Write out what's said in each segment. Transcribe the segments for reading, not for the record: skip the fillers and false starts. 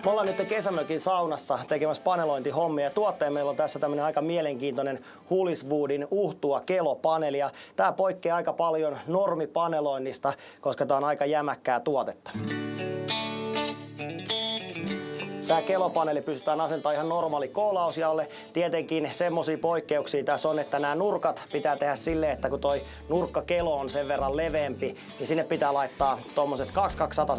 Me ollaan nyt kesämökin saunassa tekemässä panelointihommia ja tuotteen meillä on tässä tämmönen aika mielenkiintoinen Huliswoodin uhtua kelopaneeli. Ja tää poikkeaa aika paljon normipaneloinnista, koska tää on aika jämäkkää tuotetta. Tämä kelopaneeli pystytään asentamaan ihan normaali koolausjaolle. Tietenkin semmosia poikkeuksia tässä on, että nämä nurkat pitää tehdä silleen, että kun toi nurkkakelo on sen verran leveämpi, niin sinne pitää laittaa tommoset 200-200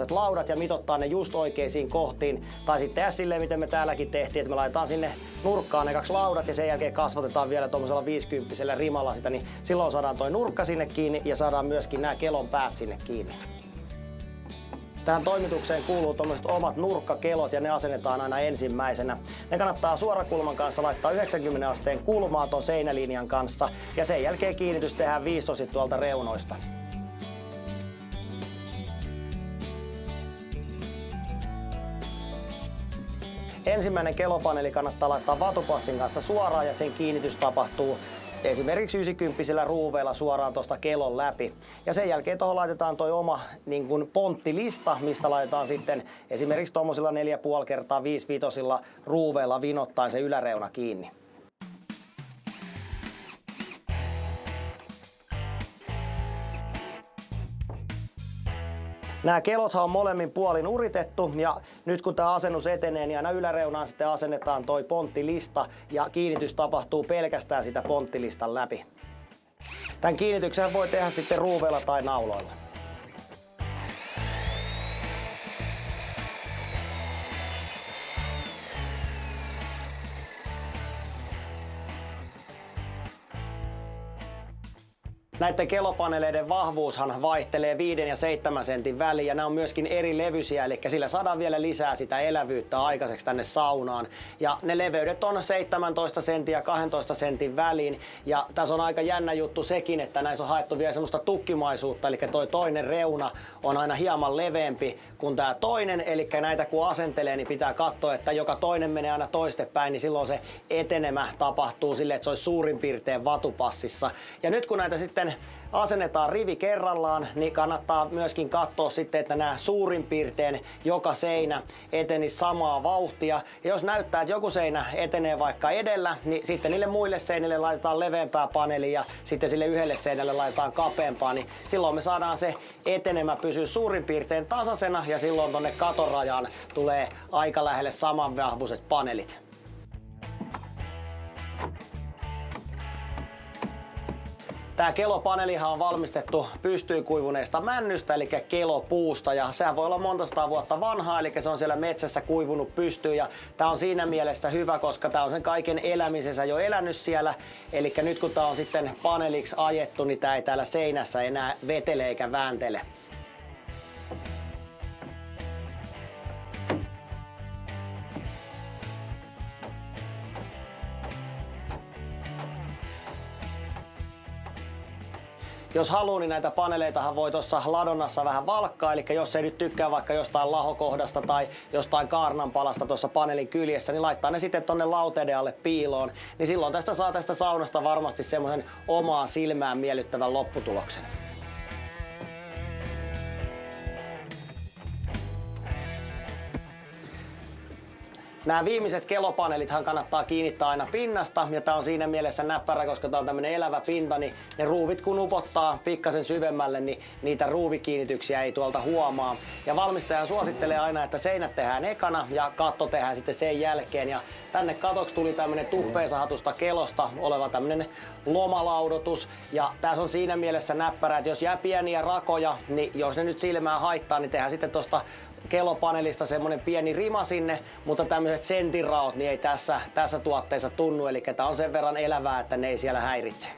laudat ja mitottaa ne just oikeisiin kohtiin. Tai sitten tehdä silleen, miten me täälläkin tehtiin, että me laitetaan sinne nurkkaan ne 2 laudat ja sen jälkeen kasvatetaan vielä tommosella 50 rimalla sitä, niin silloin saadaan toi nurkka sinne kiinni ja saadaan myöskin nämä kelon päät sinne kiinni. Tähän toimitukseen kuuluu tuommoiset omat nurkkakelot ja ne asennetaan aina ensimmäisenä. Ne kannattaa suorakulman kanssa laittaa 90 asteen kulmaa ton seinälinjan kanssa ja sen jälkeen kiinnitys tehdään viistosi tuolta reunoista. Ensimmäinen kelopaneeli kannattaa laittaa vatupassin kanssa suoraan ja sen kiinnitys tapahtuu esimerkiksi 90 ruuveilla suoraan tuosta kelon läpi. Ja sen jälkeen tuohon laitetaan toi oma niin kuin ponttilista, mistä laitetaan sitten esimerkiksi tuommoisilla 4,5 x 5 ruuveilla vinottaen se yläreuna kiinni. Nämä kelothan on molemmin puolin uritettu ja nyt kun tämä asennus etenee, niin aina yläreunaan sitten asennetaan toi ponttilista ja kiinnitys tapahtuu pelkästään sitä ponttilistan läpi. Tämän kiinnityksen voi tehdä sitten ruuveilla tai nauloilla. Näiden kelopaneeleiden vahvuushan vaihtelee 5 ja 7 sentin väliin ja nämä on myöskin eri levyisiä, eli sillä saadaan vielä lisää sitä elävyyttä aikaiseksi tänne saunaan. Ja ne leveydet on 17 sentin ja 12 sentin väliin ja tässä on aika jännä juttu sekin, että näissä on haettu vielä semmoista tukkimaisuutta, eli toi toinen reuna on aina hieman leveämpi kuin tämä toinen, eli näitä kun asentelee, niin pitää katsoa, että joka toinen menee aina toistepäin, niin silloin se etenemä tapahtuu silleen, että se olisi suurin piirtein vatupassissa. Ja nyt kun näitä sitten asennetaan rivi kerrallaan, niin kannattaa myöskin katsoa sitten, että nämä suurin piirtein joka seinä etenisi samaa vauhtia. Ja jos näyttää, että joku seinä etenee vaikka edellä, niin sitten niille muille seinille laitetaan leveämpää paneelia ja sitten sille yhdelle seinälle laitetaan kapeampaa, niin silloin me saadaan se etenemä pysyä suurin piirtein tasaisena ja silloin tonne katorajaan tulee aika lähelle samanvahvuiset paneelit. Tämä kelopaneelihan on valmistettu pystyyn-kuivuneesta männystä, eli kelopuusta, ja sehän voi olla monta sataa vuotta vanhaa, eli se on siellä metsässä kuivunut pystyyn, ja tämä on siinä mielessä hyvä, koska tämä on sen kaiken elämisensä jo elänyt siellä, eli nyt kun tämä on sitten paneeliksi ajettu, niin tämä ei täällä seinässä enää vetele eikä vääntele. Jos haluaa, niin näitä paneeleitahan voi tuossa ladonnassa vähän valkkaa, eli jos ei nyt tykkää vaikka jostain lahokohdasta tai jostain kaarnanpalasta tuossa paneelin kyljessä, niin laittaa ne sitten tonne lauteiden alle piiloon, niin silloin tästä saa tästä saunasta varmasti semmoisen omaa silmään miellyttävän lopputuloksen. Nämä viimeiset kelopaneelithan kannattaa kiinnittää aina pinnasta ja tää on siinä mielessä näppärä, koska tää on tämmönen elävä pinta, niin ne ruuvit kun upottaa pikkasen syvemmälle, niin niitä ruuvikiinnityksiä ei tuolta huomaa. Ja valmistaja suosittelee aina, että seinät tehdään ekana ja katto tehdään sitten sen jälkeen. Ja tänne katoksi tuli tämmönen tuppeensahatusta kelosta oleva tämmönen lomalaudotus. Ja tässä on siinä mielessä näppärä, että jos jää pieniä rakoja, niin jos ne nyt silmää haittaa, niin tehdään sitten tosta kelopaneelista semmonen pieni rima sinne, mutta tämmöiset sentiraot niin ei tässä tuotteessa tunnu, eli tää on sen verran elävää, että ne ei siellä häiritse.